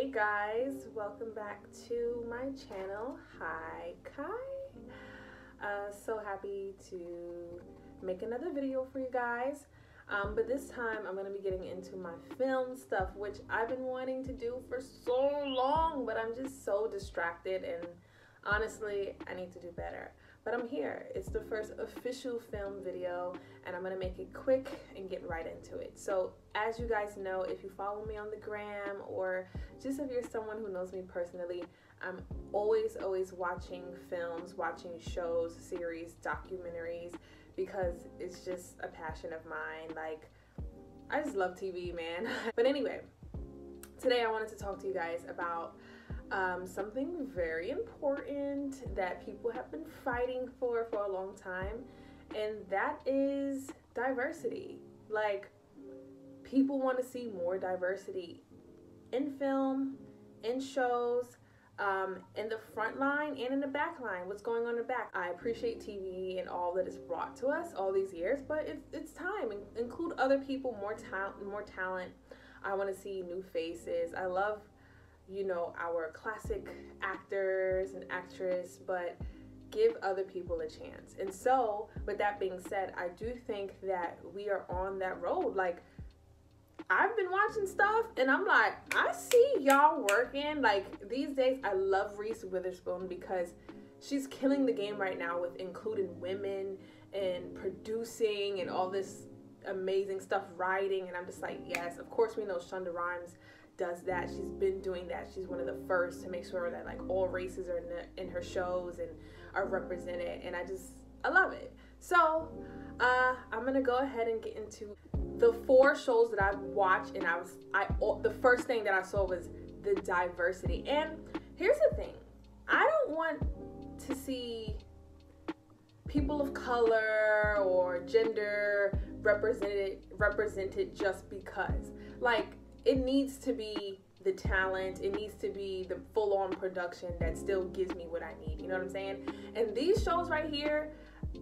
Hey guys, welcome back to my channel. Hi Kai. So happy to make another video for you guys. But this time I'm going to be getting into my film stuff, which I've been wanting to do for so long, but I'm just so distracted, and honestly I need to do better. But I'm here. It's the first official film video, and I'm going to make it quick and get right into it. So as you guys know, if you follow me on the gram, or just if you're someone who knows me personally, I'm always watching films, watching shows, series, documentaries, because it's just a passion of mine. Like, I just love TV, man. But anyway, today I wanted to talk to you guys about something very important that people have been fighting for a long time, and that is diversity. Like, people want to see more diversity in film, in shows, in the front line and in the back line. What's going on in the back? I appreciate TV and all that it's brought to us all these years, but it's time. Include other people, more talent. I want to see new faces. I love, you know, our classic actors and actresses, but give other people a chance. And so with that being said, I do think that we are on that road. Like, I've been watching stuff and I'm like, I see y'all working. Like, these days I love Reese Witherspoon because she's killing the game right now with including women and producing and all this amazing stuff, writing. And I'm just like, yes, of course we know Shonda Rhimes does that. She's been doing that. She's one of the first to make sure that like all races are in her shows and are represented, and I love it. So I'm gonna go ahead and get into the 4 shows that I've watched, and the first thing that I saw was the diversity. And here's the thing, I don't want to see people of color or gender represented just because. Like, it needs to be the talent, it needs to be the full-on production that still gives me what I need, you know what I'm saying? And these shows right here,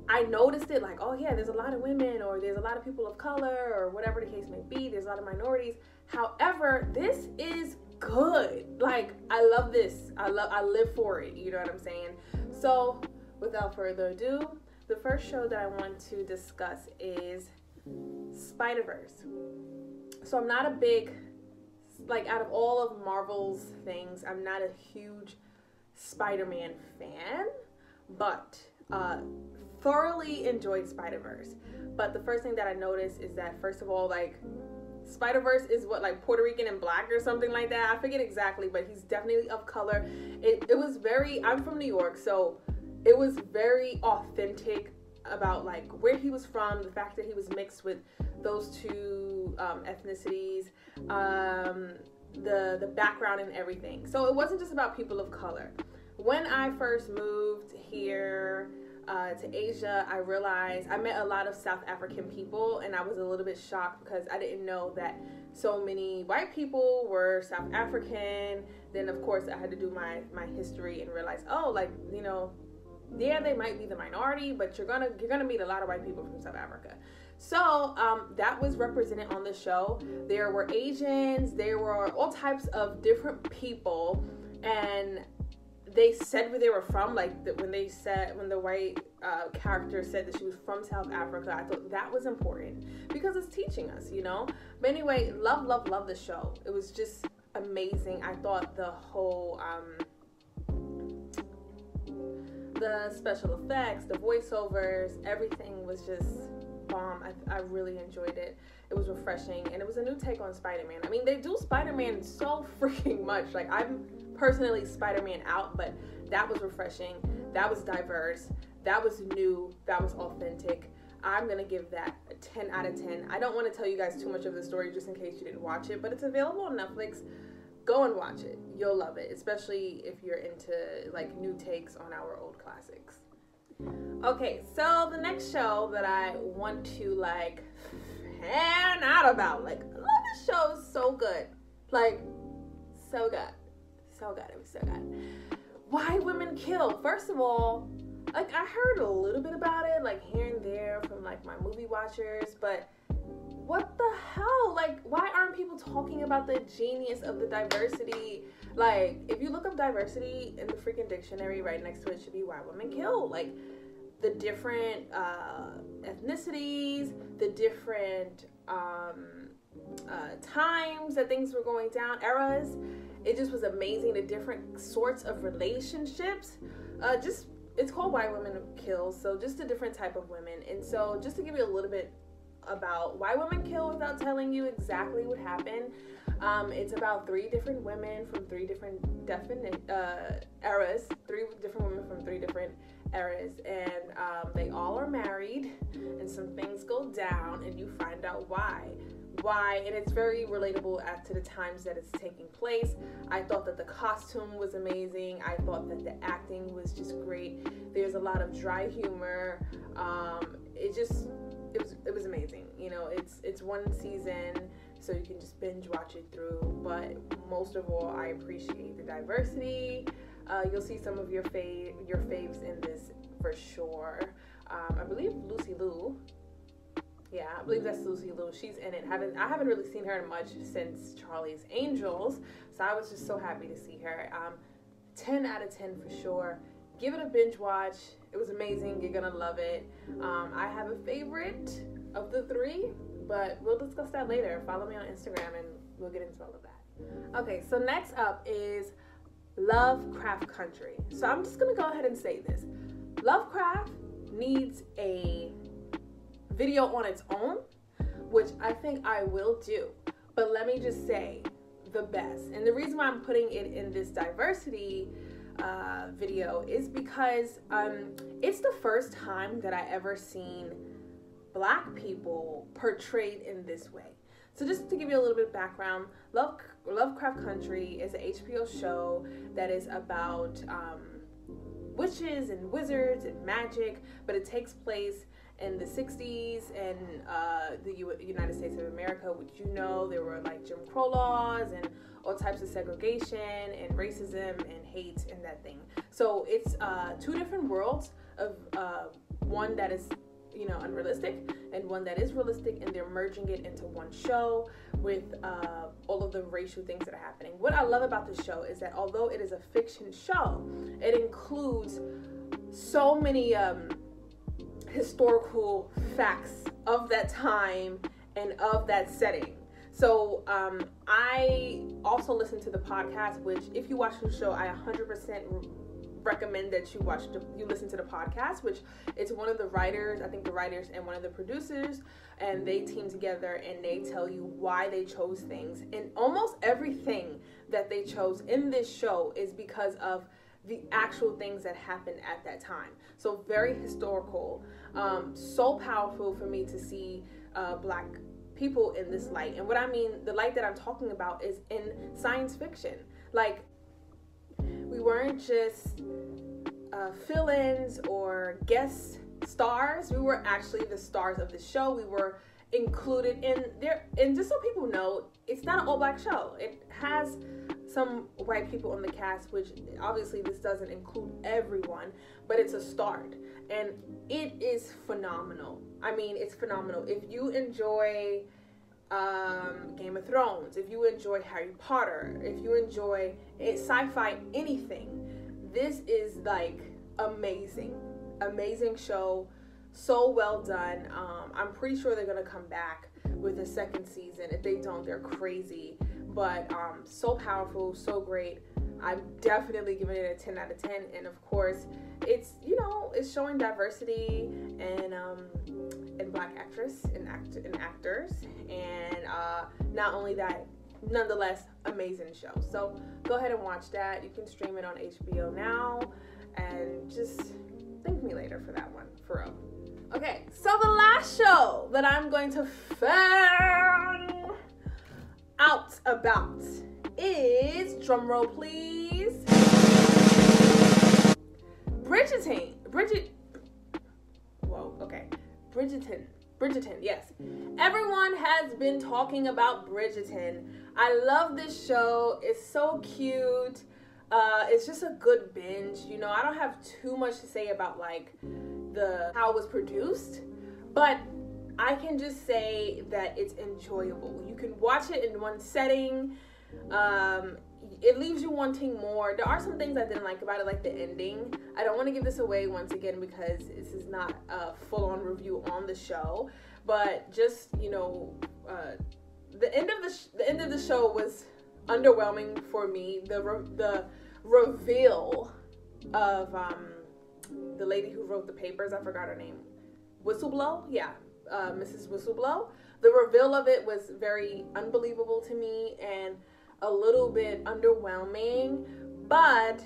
I noticed it, like, oh yeah, there's a lot of women, or there's a lot of people of color, or whatever the case may be, there's a lot of minorities. However, this is good. Like, I love this. I live for it, you know what I'm saying? So without further ado, the first show that I want to discuss is Spider-Verse. So I'm not a big, like, out of all of Marvel's things, I'm not a huge Spider-Man fan, but thoroughly enjoyed Spider-Verse. But the first thing that I noticed is that, first of all, like, Spider-Verse is what, like, Puerto Rican and black or something like that. I forget exactly, but he's definitely of color. It was very, I'm from New York, so it was very authentic about, like, where he was from, the fact that he was mixed with those two ethnicities, the background and everything. So it wasn't just about people of color. When I first moved here to Asia, I realized I met a lot of South African people, and I was a little bit shocked because I didn't know that so many white people were South African. Then of course I had to do my history and realize, oh, like, you know, yeah, they might be the minority, but you're gonna meet a lot of white people from South Africa. So that was represented on the show. There were Asians, there were all types of different people, and they said where they were from. Like, when the white character said that she was from South Africa, I thought that was important because it's teaching us, you know. But anyway, love the show. It was just amazing. I thought the whole the special effects, the voiceovers, everything was just bomb. I really enjoyed it. It was refreshing, and it was a new take on Spider-Man. I mean, they do Spider-Man so freaking much. Like, I'm personally Spider-Man out, but that was refreshing. That was diverse. That was new. That was authentic. I'm gonna give that a 10 out of 10. I don't want to tell you guys too much of the story just in case you didn't watch it, but it's available on Netflix. Go and watch it. You'll love it, especially if you're into, like, new takes on our old classics. Okay, so the next show that I want to, like, fan out about, like, I love this show, is so good. Like, so good. So good. It was so good. Why Women Kill. First of all, like, I heard a little bit about it, like, here and there from, like, my movie watchers, but what the hell? Like, like, why aren't people talking about the genius of the diversity? Like, if you look up diversity in the freaking dictionary, right next to it should be why women kill. Like, the different ethnicities, the different times that things were going down, eras. It just was amazing. The different sorts of relationships. It's called Why Women Kill. So just a different type of women. And so just to give you a little bit about why women kill without telling you exactly what happened. It's about 3 different women from 3 different eras. 3 different women from 3 different eras, and they all are married, and some things go down, and you find out why, and it's very relatable as to the times that it's taking place. I thought that the costume was amazing. I thought that the acting was just great. There's a lot of dry humor. It was amazing. You know, it's 1 season, so you can just binge watch it through. But most of all, I appreciate the diversity. You'll see some of your faves in this for sure. I believe Lucy Liu. Yeah, I believe that's Lucy Liu. She's in it. I haven't really seen her much since Charlie's Angels, so I was just so happy to see her. 10 out of 10 for sure. Give it a binge watch. It was amazing. You're gonna love it. I have a favorite of the 3, but we'll discuss that later. Follow me on Instagram and we'll get into all of that. Okay, so next up is Lovecraft Country. So I'm just gonna go ahead and say this. Lovecraft needs a video on its own, which I think I will do. But let me just say, the best. And the reason why I'm putting it in this diversity video is because it's the first time that I ever seen Black people portrayed in this way. So just to give you a little bit of background, Lovecraft Country is an HBO show that is about witches and wizards and magic, but it takes place in the 60s and the United States of America, which, you know, there were like Jim Crow laws and all types of segregation and racism and hate and that thing. So it's 2 different worlds of one that is, you know, unrealistic and one that is realistic, and they're merging it into one show with all of the racial things that are happening. What I love about the show is that although it is a fiction show, it includes so many historical facts of that time and of that setting. So I also listen to the podcast, which if you watch the show, I 100% recommend that you listen to the podcast, which it's one of the writers, I think the writers and one of the producers, and they team together and they tell you why they chose things. And almost everything that they chose in this show is because of the actual things that happened at that time. So very historical, so powerful for me to see Black people in this light. And what I mean, the light that I'm talking about is in science fiction. Like, we weren't just fill-ins or guest stars. We were actually the stars of the show. We were included in there. And just so people know, it's not an all-Black show. It has some white people on the cast, which obviously this doesn't include everyone, but it's a start. And it is phenomenal. I mean, it's phenomenal. If you enjoy Game of Thrones, if you enjoy Harry Potter, if you enjoy sci-fi, anything, this is like amazing show. So well done. I'm pretty sure they're gonna come back with a 2nd season. If they don't, they're crazy. But so powerful, so great. I'm definitely giving it a 10 out of 10. And of course, it's, you know, it's showing diversity and Black actress and actors. And not only that, nonetheless, amazing show. So go ahead and watch that. You can stream it on HBO now. And just thank me later for that one, for real. Okay, so the last show that I'm going to fan out about is, drumroll please, Bridgerton, yes. Everyone has been talking about Bridgerton. I love this show. It's so cute. It's just a good binge. You know, I don't have too much to say about like how it was produced, but I can just say that it's enjoyable. You can watch it in one setting. It leaves you wanting more. There are some things I didn't like about it, like the ending. I don't want to give this away once again because this is not a full-on review on the show, but just, you know, the end of the show was underwhelming for me. The reveal of the lady who wrote the papers, I forgot her name, Whistleblow, yeah, Mrs. Whistleblow. The reveal of it was very unbelievable to me and a little bit underwhelming, but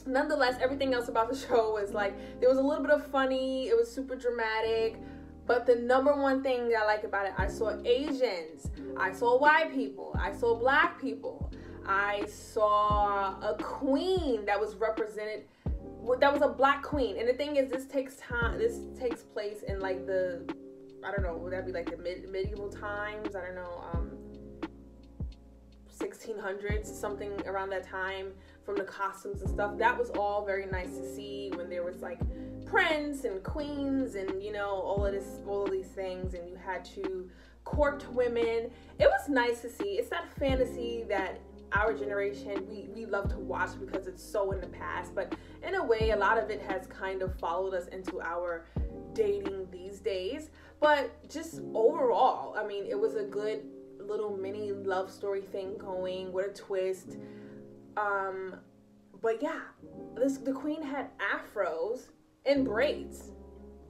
nonetheless, everything else about the show was like, there was a little bit of funny, it was super dramatic, but the number one thing that I like about it, I saw Asians, I saw white people, I saw black people, I saw a queen that was represented, that was a black queen. And the thing is, this takes place in like the, I don't know, would that be like the medieval times? I don't know, 1600s, something around that time, from the costumes and stuff. That was all very nice to see, when there was like prince and queens and, you know, all of these things, and you had to court women. It was nice to see. It's that fantasy that our generation, we love to watch because it's so in the past, but in a way, a lot of it has kind of followed us into our dating these days. But just overall, I mean, it was a good little mini love story thing going with a twist. But yeah, the queen had afros and braids,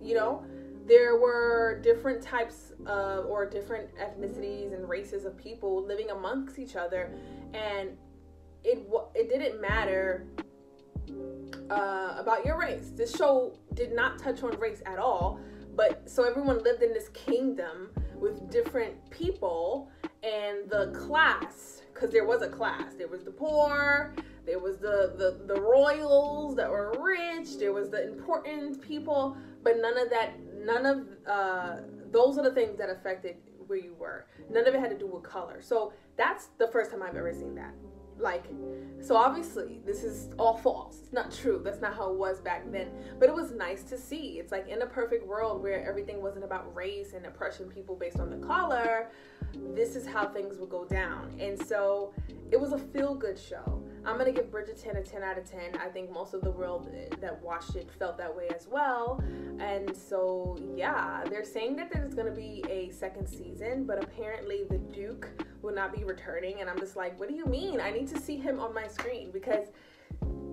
you know. There were different types of, or different ethnicities and races of people living amongst each other, and it didn't matter about your race. This show did not touch on race at all, but so everyone lived in this kingdom with different people, and the class, because there was a class. There was the poor, there was the royals that were rich, there was the important people, but none of those are the things that affected where you were. None of it had to do with color. So that's the first time I've ever seen that. Like, so obviously this is all false. It's not true. That's not how it was back then. But it was nice to see. It's like, in a perfect world where everything wasn't about race and oppression people based on the color, this is how things would go down. And so it was a feel-good show. I'm going to give Bridgerton a 10 out of 10. I think most of the world that watched it felt that way as well. And so, yeah, they're saying that there's going to be a second season, but apparently the Duke will not be returning. And I'm just like, what do you mean? I need to see him on my screen, because,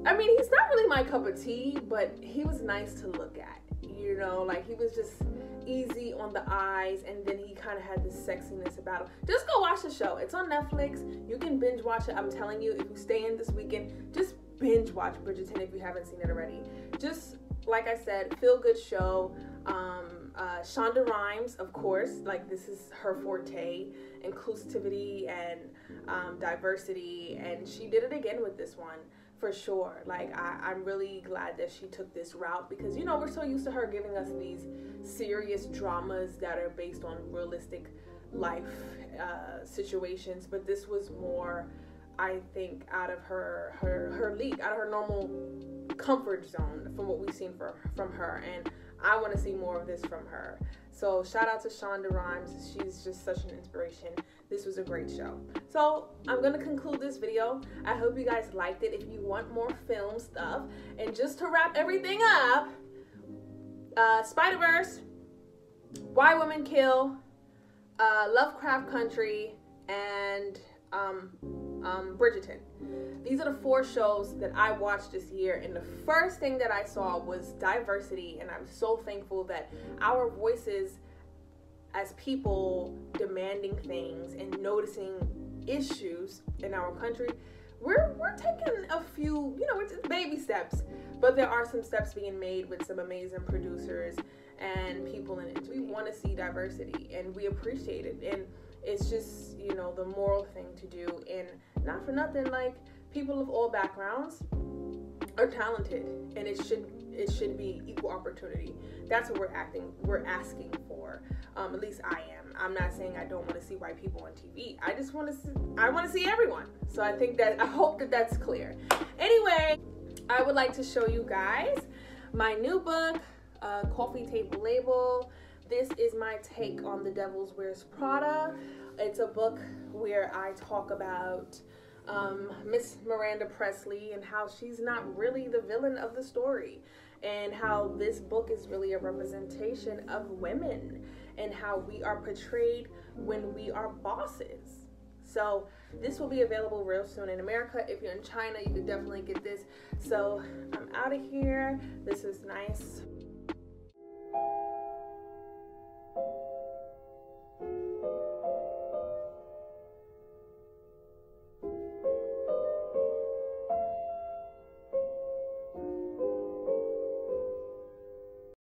I mean, he's not really my cup of tea, but he was nice to look at. You know, like, he was just easy on the eyes, and then he kind of had this sexiness about him. Just go watch the show. It's on Netflix. You can binge watch it. I'm telling you, if you stay in this weekend, just binge watch Bridgerton if you haven't seen it already. Just, like I said, feel good show. Shonda Rhimes, of course, like, this is her forte, inclusivity and diversity, and she did it again with this one. For sure. Like, I'm really glad that she took this route, because, you know, we're so used to her giving us these serious dramas that are based on realistic life situations, but this was more, I think, out of her league, out of her normal comfort zone from what we've seen from her, and I want to see more of this from her. So shout out to Shonda Rhimes. She's just such an inspiration. This was a great show. So I'm going to conclude this video. I hope you guys liked it. If you want more film stuff, and just to wrap everything up, Spider-Verse, Why Women Kill, Lovecraft Country, and Bridgerton. These are the 4 shows that I watched this year, and the first thing that I saw was diversity, and I'm so thankful that our voices as people demanding things and noticing issues in our country, we're taking a few, you know, it's baby steps, but there are some steps being made with some amazing producers and people in it. We want to see diversity, and we appreciate it, and it's just, you know, the moral thing to do. And not for nothing, like, people of all backgrounds are talented, and it should be equal opportunity. That's what we're asking for. At least I am. I'm not saying I don't want to see white people on TV. I just want to see everyone. So I hope that that's clear. Anyway, I would like to show you guys my new book, Coffee Table Label, This is my take on The Devil Wears Prada. It's a book where I talk about Miss Miranda Presley and how she's not really the villain of the story, and how this book is really a representation of women and how we are portrayed when we are bosses. So this will be available real soon in America. If you're in China, you could definitely get this. So I'm out of here. This is nice.